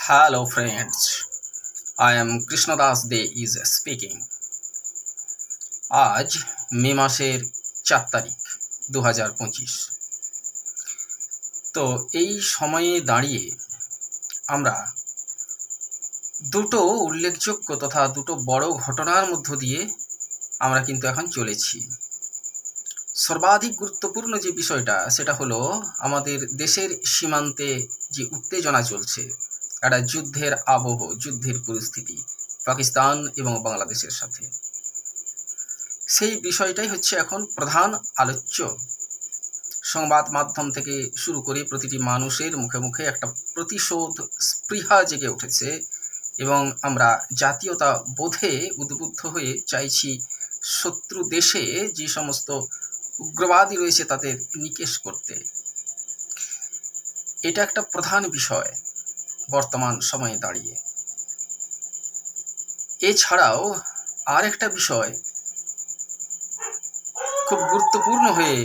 Hello friends, I am Krishnadas De is speaking. আজ মে মাসের 4 তারিখ 2025। তো এই সময়ে দাঁড়িয়ে আমরা দুটো উল্লেখযোগ্য তথা দুটো বড় ঘটনার মধ্য দিয়ে আমরা কিন্তু এখন চলেছি। সর্বাধিক গুরুত্বপূর্ণ যে বিষয়টা সেটা হলো আমাদের দেশের সীমান্তে যে উত্তেজনা চলছে, একটা যুদ্ধের আবহ, যুদ্ধের পরিস্থিতি পাকিস্তান এবং বাংলাদেশের সাথে। সেই বিষয়টাই হচ্ছে এখন প্রধান আলোচ্য। সংবাদ মাধ্যম থেকে শুরু করে প্রতিটি মানুষের মুখে মুখে একটা প্রতিশোধ স্পৃহা জেগে উঠেছে এবং আমরা জাতীয়তা বোধে উদ্বুদ্ধ হয়ে চাইছি শত্রু দেশে যে সমস্ত উগ্রবাদী রয়েছে তাদের নিকেশ করতে। এটা একটা প্রধান বিষয় বর্তমান সময়ে দাঁড়িয়ে। এছাড়াও আর একটা বিষয় খুব গুরুত্বপূর্ণ হয়ে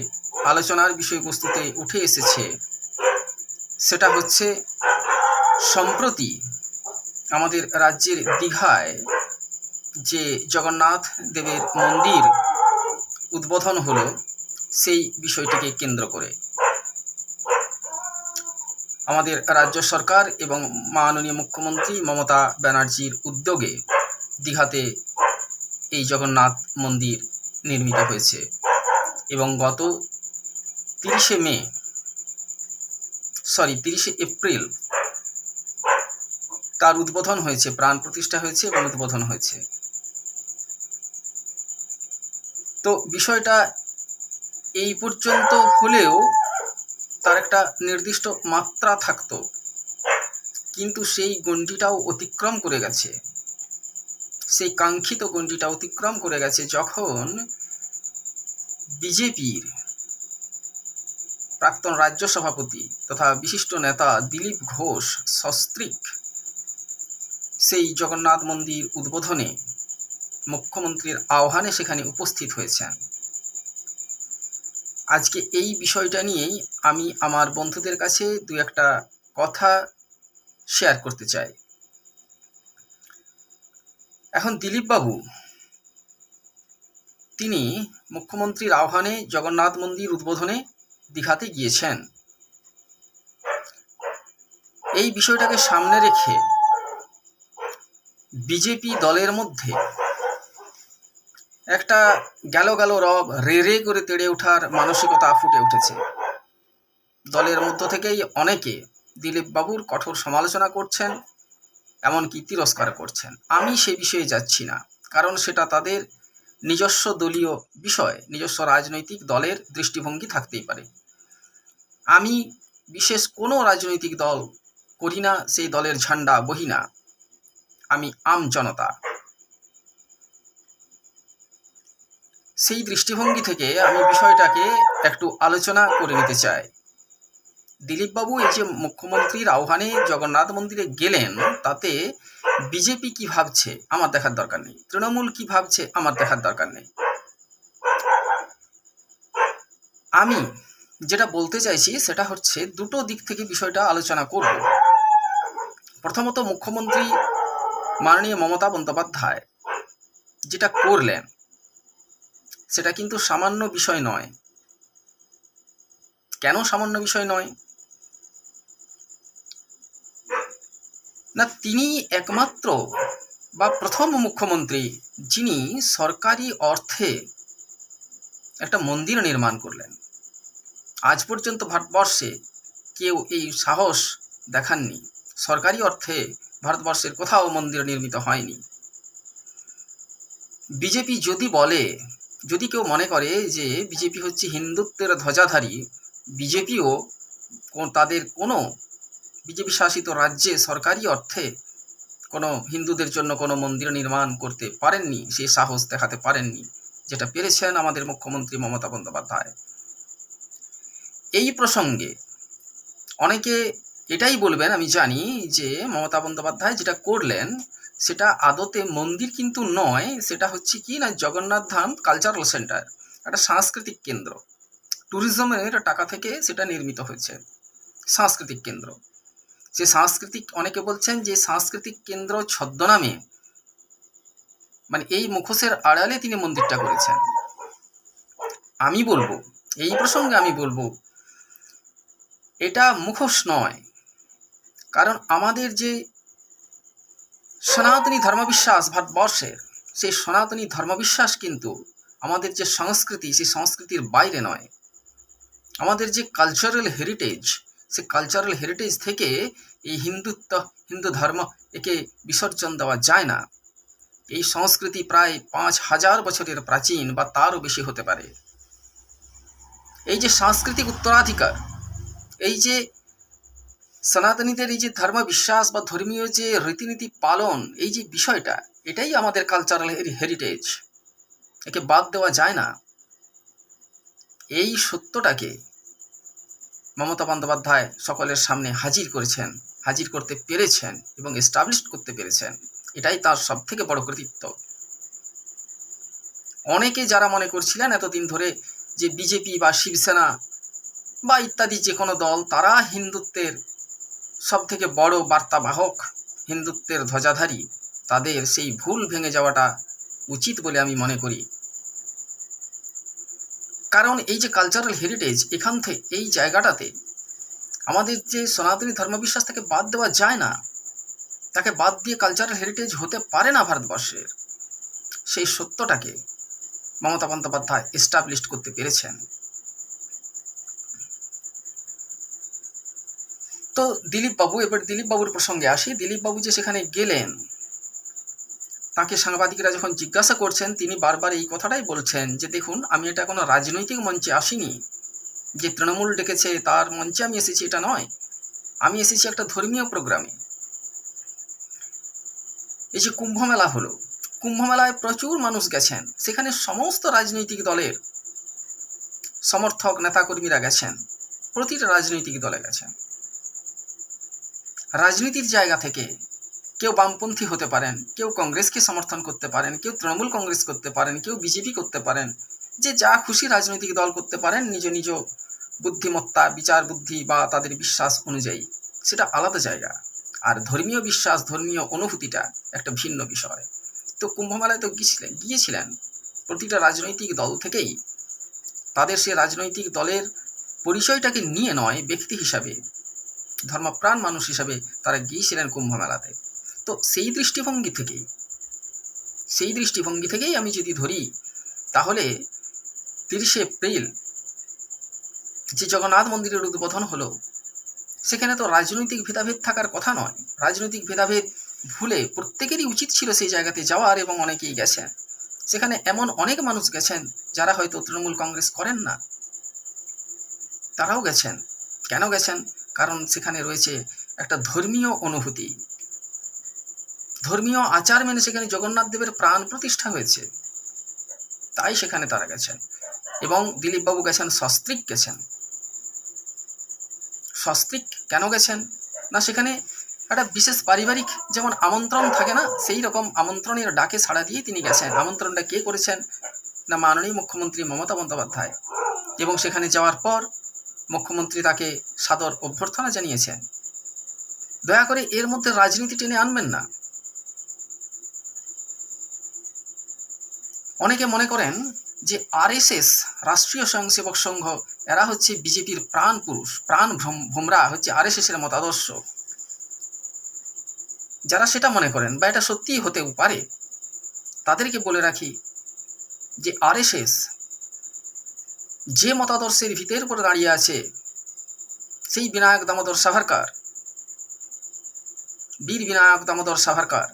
আলোচনার বিষয়বস্তুতে উঠে এসেছে, সেটা হচ্ছে সম্প্রতি আমাদের রাজ্যের দীঘায় যে জগন্নাথ দেবের মন্দির উদ্বোধন হলো, সেই বিষয়টিকে কেন্দ্র করে আমাদের রাজ্য সরকার এবং মাননীয় মুখ্যমন্ত্রী মমতা ব্যানার্জির উদ্যোগে দীঘাতে এই জগন্নাথ মন্দির নির্মিত হয়েছে এবং গত 30 এপ্রিল তার উদ্বোধন হয়েছে, প্রাণ প্রতিষ্ঠা হয়েছে এবং উদ্বোধন হয়েছে। তো বিষয়টা এই পর্যন্ত হলেও তার একটা নির্দিষ্ট মাত্রা থাকতো, কিন্তু সেই গণ্ডিটাও অতিক্রম করে গেছে, সেই কাঙ্ক্ষিত গণ্ডিটা অতিক্রম করে গেছে যখন বিজেপির প্রাক্তন রাজ্য সভাপতি তথা বিশিষ্ট নেতা দিলীপ ঘোষ সস্ত্রীক সেই জগন্নাথ মন্দির উদ্বোধনে মুখ্যমন্ত্রীর আহ্বানে সেখানে উপস্থিত হয়েছেন। আজকে এই বিষয়টা নিয়েই আমি আমার বন্ধুদের কাছে দু একটা কথা শেয়ার করতে চাই। এখন দিলীপবাবু তিনি মুখ্যমন্ত্রীর আহ্বানে জগন্নাথ মন্দির উদ্বোধনে দীঘাতে গিয়েছেন। এই বিষয়টাকে সামনে রেখে বিজেপি দলের মধ্যে একটা গেল রব রে করে তেড়ে ওঠার মানসিকতা ফুটে উঠেছে। দলের মধ্য থেকেই অনেকে দিলীপবাবুর কঠোর সমালোচনা করছেন, এমনকি তিরস্কার করছেন। আমি সে বিষয়ে যাচ্ছি না, কারণ সেটা তাদের নিজস্ব দলীয় বিষয়, নিজস্ব রাজনৈতিক দলের দৃষ্টিভঙ্গি থাকতেই পারে। আমি বিশেষ কোনো রাজনৈতিক দল করি না, সেই দলের ঝান্ডা বহি না। আমি আম জনতা। সেই দৃষ্টিভঙ্গি থেকে আমি বিষয়টাকে একটু আলোচনা করে নিতে চাই। দিলীপবাবু এই যে মুখ্যমন্ত্রীর আহ্বানে জগন্নাথ মন্দিরে গেলেন, তাতে বিজেপি কি ভাবছে আমার দেখার দরকার নেই, তৃণমূল কি ভাবছে আমার দেখার দরকার নেই। আমি যেটা বলতে চাইছি সেটা হচ্ছে দুটো দিক থেকে বিষয়টা আলোচনা করব। প্রথমত, মুখ্যমন্ত্রী মাননীয় মমতা বন্দ্যোপাধ্যায় যেটা করলেন সেটা কিন্তু সামান্য বিষয় নয়। কেন সামান্য বিষয় নয়? না, তিনি একমাত্র বা প্রথম মুখ্যমন্ত্রী যিনি সরকারি অর্থে একটা মন্দির নির্মাণ করলেন। আজ পর্যন্ত ভারতবর্ষে কেউ এই সাহস দেখাননি। সরকারি অর্থে ভারতবর্ষের কোথাও মন্দির নির্মিত হয়নি। বিজেপি যদি কেউ মনে করে যে বিজেপি হচ্ছে হিন্দুত্বের ধ্বজাধারী, বিজেপিও তাদের কোনো বিজেপি শাসিত রাজ্যে সরকারি অর্থে কোনো হিন্দুদের জন্য কোনো মন্দির নির্মাণ করতে পারেননি, সেই সাহস দেখাতে পারেননি, যেটা পেরেছেন আমাদের মুখ্যমন্ত্রী মমতা বন্দ্যোপাধ্যায়। এই প্রসঙ্গে অনেকে এটাই বলবেন, আমি জানি, যে মমতা বন্দ্যোপাধ্যায় যেটা করলেন সেটা আদতে মন্দির কিন্তু নয়, সেটা হচ্ছে কি না জগন্নাথ ধাম কালচারাল সেন্টার, একটা সাংস্কৃতিক কেন্দ্র। ট্যুরিজমের টাকা থেকে সেটা নির্মিত হয়েছে, সাংস্কৃতিক কেন্দ্র। সে সাংস্কৃতিক, অনেকে বলছেন যে সাংস্কৃতিক কেন্দ্র ছদ্মনামে, মানে এই মুখোশের আড়ালে তিনি মন্দিরটা করেছেন। আমি বলবো, এই প্রসঙ্গে আমি বলবো, এটা মুখোশ নয়। কারণ আমাদের যে সনাতনী ধর্মবিশ্বাস ভারতবর্ষের, সেই সনাতনী ধর্মবিশ্বাস কিন্তু আমাদের যে সংস্কৃতি, সেই সংস্কৃতির বাইরে নয়। আমাদের যে কালচারাল হেরিটেজ, সেই কালচারাল হেরিটেজ থেকে এই হিন্দুত্ব, হিন্দু ধর্ম, একে বিসর্জন দেওয়া যায় না। এই সংস্কৃতি প্রায় 5000 বছরের প্রাচীন বা তারও বেশি হতে পারে। এই যে সাংস্কৃতিক উত্তরাধিকার, এই যে সনাতনীদের এই যে ধর্ম বিশ্বাস বা ধর্মীয় যে রীতিনীতি পালন, এই যে বিষয়টা, এটাই আমাদের কালচারাল হেরিটেজ, একে বাদ দেওয়া যায় না। এই সত্যটাকে মমতা বন্দ্যোপাধ্যায় সকলের সামনে হাজির করেছেন, হাজির করতে পেরেছেন এবং এস্টাবলিশ করতে পেরেছেন। এটাই তার সব থেকে বড় কৃতিত্ব। অনেকে যারা মনে করছিলেন এতদিন ধরে যে বিজেপি বা শিবসেনা বা ইত্যাদি যে কোনো দল, তারা হিন্দুত্বের সব থেকে বড় বার্তাবাহক, হিন্দুত্বের ধ্বজাধারী, তাদের সেই ভুল ভেঙে যাওয়াটা উচিত বলে আমি মনে করি। কারণ এই যে কালচারাল হেরিটেজ, এখান থেকে, এই জায়গাটাতে আমাদের যে সনাতনী ধর্মবিশ্বাস তাকে বাদ দেওয়া যায় না, তাকে বাদ দিয়ে কালচারাল হেরিটেজ হতে পারে না ভারতবর্ষের। সেই সত্যটাকে মমতা বন্দ্যোপাধ্যায় এস্টাবলিশ করতে পেরেছেন। তো দিলীপ বাবু, এবার দিলীপ বাবুর প্রসঙ্গে আসি। দিলীপ বাবু যে সেখানে গেলেন, তাকে সাংবাদিকরা যখন জিজ্ঞাসা করছেন, তিনি বারবার এই কথাটাই বলছেন যে দেখুন, আমি এটা কোনো রাজনৈতিক মঞ্চে আসিনি, যে তৃণমূল ডেকেছে তার মঞ্চে আমি এসেছি, এটা নয়। আমি এসেছি একটা ধর্মীয় প্রোগ্রামে। এই যে কুম্ভ মেলা হলো, কুম্ভ মেলায় প্রচুর মানুষ গেছেন, সেখানে সমস্ত রাজনৈতিক দলের সমর্থক নেতাকর্মীরা গেছেন, প্রতিটা রাজনৈতিক দলে গেছেন। রাজনীতির জায়গা থেকে কেউ বামপন্থী হতে পারেন, কেউ কংগ্রেসকে সমর্থন করতে পারেন, কেউ তৃণমূল কংগ্রেস করতে পারেন, কেউ বিজেপি করতে পারেন, যে যা খুশি রাজনৈতিক দল করতে পারেন নিজ নিজ বুদ্ধিমত্তা, বিচার বুদ্ধি বা তাদের বিশ্বাস অনুযায়ী, সেটা আলাদা জায়গা। আর ধর্মীয় বিশ্বাস, ধর্মীয় অনুভূতিটা একটা ভিন্ন বিষয়। তো কুম্ভমেলায় তো গিয়েছিলেন প্রতিটা রাজনৈতিক দল থেকেই, তাদের সে রাজনৈতিক দলের পরিচয়টাকে নিয়ে নয়, ব্যক্তি হিসাবে, ধর্মপ্রাণ মানুষ হিসাবে তারা গিয়েছিলেন কুম্ভ মেলাতে। তো সেই দৃষ্টিভঙ্গি থেকেই আমি যদি ধরি, তাহলে 30শে এপ্রিল যে জগন্নাথ মন্দিরের উদ্বোধন হলো, সেখানে তো রাজনৈতিক ভেদাভেদ থাকার কথা নয়। রাজনৈতিক ভেদাভেদ ভুলে প্রত্যেকেরই উচিত ছিল সেই জায়গাতে যাওয়ার, এবং অনেকেই গেছেন। সেখানে এমন অনেক মানুষ গেছেন যারা হয়তো তৃণমূল কংগ্রেস করেন না, তারাও গেছেন। কেন গেছেন? কারণ সেখানে রয়েছে একটা ধর্মীয় অনুভূতি, ধর্মীয় আচার মেনে সেখানে জগন্নাথ দেবের প্রাণ প্রতিষ্ঠা হয়েছে, তাই সেখানে তারা গেছেন। এবং দিলীপবাবু গেছেন, সস্ত্রীক গেছেন। সস্ত্রীক কেন গেছেন না, সেখানে একটা বিশেষ পারিবারিক যেমন আমন্ত্রণ থাকে না, সেই রকম আমন্ত্রণের ডাকে সাড়া দিয়ে তিনি গেছেন। আমন্ত্রণটা কে করেছেন না, মাননীয় মুখ্যমন্ত্রী মমতা বন্দ্যোপাধ্যায়। এবং সেখানে যাওয়ার পর মুখ্যমন্ত্রী তাকে সাদর অভ্যর্থনা জানিয়েছেন। দয়া করে এর মধ্যে রাজনীতি টেনে আনবেন না। অনেকে মনে করেন যে আরএসএস, রাষ্ট্রীয় স্বয়ংসেবক সংঘ, এরা হচ্ছে বিজেপির প্রাণ পুরুষ, প্রাণ ভোমরা হচ্ছে আরএসএস এর মতাদর্শ। যারা সেটা মনে করেন বা এটা সত্যিই হতেও পারে, তাদেরকে বলে রাখি যে আরএসএস যে মতাদর্শের ভিতের উপর দাঁড়িয়ে আছে, সেই বিনায়ক দামোদর সাভারকার, বীর বিনায়ক দামোদর সাভারকার,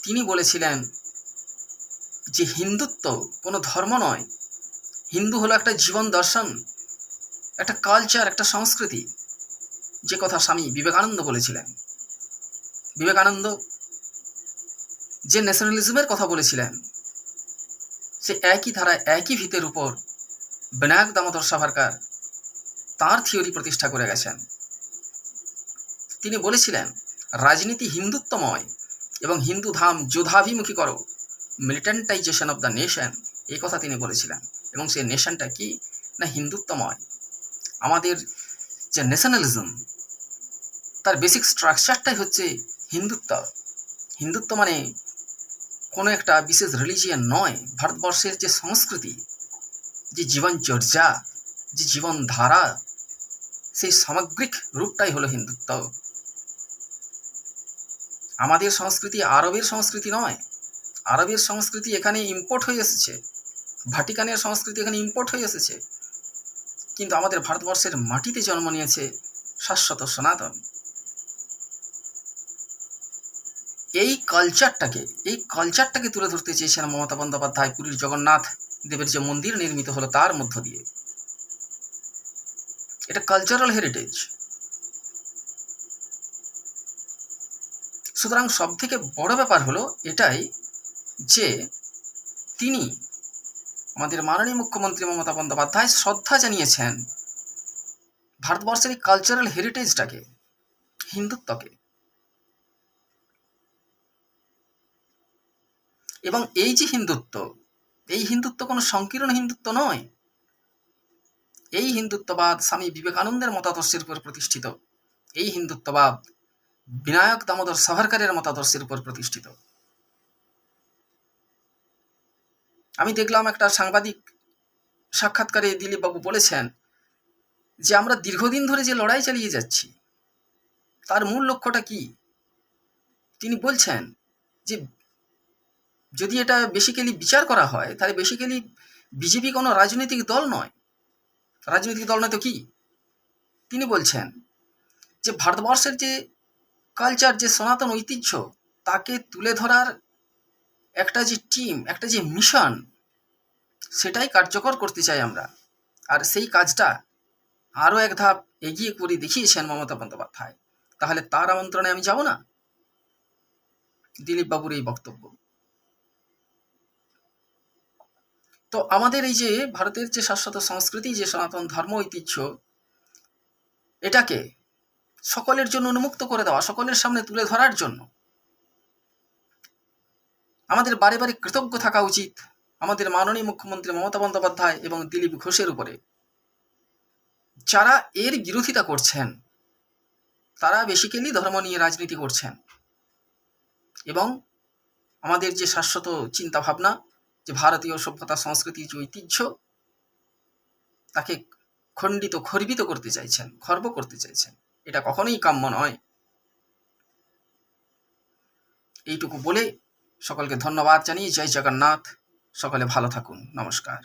তিনি বলেছিলেন যে হিন্দুত্ব কোনো ধর্ম নয়, হিন্দু হলো একটা জীবন দর্শন, একটা কালচার, একটা সংস্কৃতি। যে কথা স্বামী বিবেকানন্দ বলেছিলেন। বিবেকানন্দ যে ন্যাশনালিজমের কথা বলেছিলেন, সে একই ধারায়, একই ভিতের উপর বিনায়ক দামোদর সাভারকার তার থিওরি প্রতিষ্ঠা করে গেছেন। তিনি বলেছিলেন রাজনীতি হিন্দুত্বময় এবং হিন্দু ধাম যোধাভিমুখী করো, মিলিটেন্টাইজেশন অফ দ্য নেশন, এই কথা তিনি বলেছিলেন। এবং সেই নেশনটা কি না, হিন্দুত্বময়। আমাদের যে ন্যাশনালিজম, তার বেসিক স্ট্রাকচারটাই হচ্ছে হিন্দুত্ব। হিন্দুত্ব মানে কোনো একটা বিশেষ রিলিজিয়ান নয়, ভারতবর্ষের যে সংস্কৃতি, যে জীবনচর্যা, যে জীবনধারা, সেই সামগ্রিক রূপটাই হলো হিন্দুত্ব। আমাদের সংস্কৃতি আরবের সংস্কৃতি নয়। আরবের সংস্কৃতি এখানে ইম্পোর্ট হয়ে এসেছে, ভাটিকানের সংস্কৃতি এখানে ইম্পোর্ট হয়ে এসেছে, কিন্তু আমাদের ভারতবর্ষের মাটিতে জন্ম নিয়েছে শাশ্বত সনাতন। এই কালচারটাকে তুলে ধরতে চেয়েছেন মমতা বন্দ্যোপাধ্যায় পুরীর জগন্নাথ দেবের যে মন্দির নির্মিত হলো তার মধ্য দিয়ে। এটা কালচারাল হেরিটেজ। সুতরাং সব থেকে বড় ব্যাপার হলো এটাই যে তিনি, আমাদের মাননীয় মুখ্যমন্ত্রী মমতা বন্দ্যোপাধ্যায়, শ্রদ্ধা জানিয়েছেন ভারতবর্ষের এই কালচারাল হেরিটেজটাকে, হিন্দুত্বকে। এবং এই যে হিন্দুত্ব, এই হিন্দুত্ব কোনো সংকীর্ণ হিন্দুত্ব নয়। এই হিন্দুত্ববাদ স্বামী বিবেকানন্দের মতাদর্শের উপর প্রতিষ্ঠিত। এই হিন্দুত্ববাদ বিনায়ক দামোদর সাভারকারের মতাদর্শের উপর প্রতিষ্ঠিত। আমি দেখলাম একটা সাংবাদিক সাক্ষাৎকারে দিলীপবাবু বলেছেন যে আমরা দীর্ঘদিন ধরে যে লড়াই চালিয়ে যাচ্ছি তার মূল লক্ষ্যটা কি। তিনি বলছেন যে যদি এটা বেসিক্যালি বিচার করা হয় তাহলে বেসিক্যালি বিজেপি কোনো রাজনৈতিক দল নয়। রাজনৈতিক দল নয় তো কি? তিনি বলছেন যে ভারতবর্ষের যে কালচার, যে সনাতন ঐতিহ্য, তাকে তুলে ধরার একটা যে টিম, একটা যে মিশন, সেটাই কার্যকর করতে চাই আমরা। আর সেই কাজটা আরও এক ধাপ এগিয়ে করে দেখিয়েছেন মমতা বন্দ্যোপাধ্যায়। তাহলে তার আমন্ত্রণে আমি যাব না? দিলীপবাবুর এই বক্তব্য। তো আমাদের এই যে ভারতের যে শাশ্বত সংস্কৃতি, যে সনাতন ধর্ম ঐতিহ্য, এটাকে সকলের জন্য উন্মুক্ত করে দেওয়া, সকলের সামনে তুলে ধরার জন্য আমাদের বারে বারে কৃতজ্ঞ থাকা উচিত আমাদের মাননীয় মুখ্যমন্ত্রী মমতা বন্দ্যোপাধ্যায় এবং দিলীপ ঘোষের উপরে। যারা এর বিরোধিতা করছেন তারা বেসিক্যালি ধর্ম নিয়ে রাজনীতি করছেন এবং আমাদের যে শাশ্বত চিন্তা ভাবনা, যে ভারতীয় সভ্যতা সংস্কৃতির যে ঐতিহ্য, তাকে খর্বিত করতে চাইছেন, খর্ব করতে চাইছেন। এটা কখনোই কাম্য নয়। এইটুকু বলে সকলকে ধন্যবাদ জানিয়ে জয় জগন্নাথ। সকলে ভালো থাকুন। নমস্কার।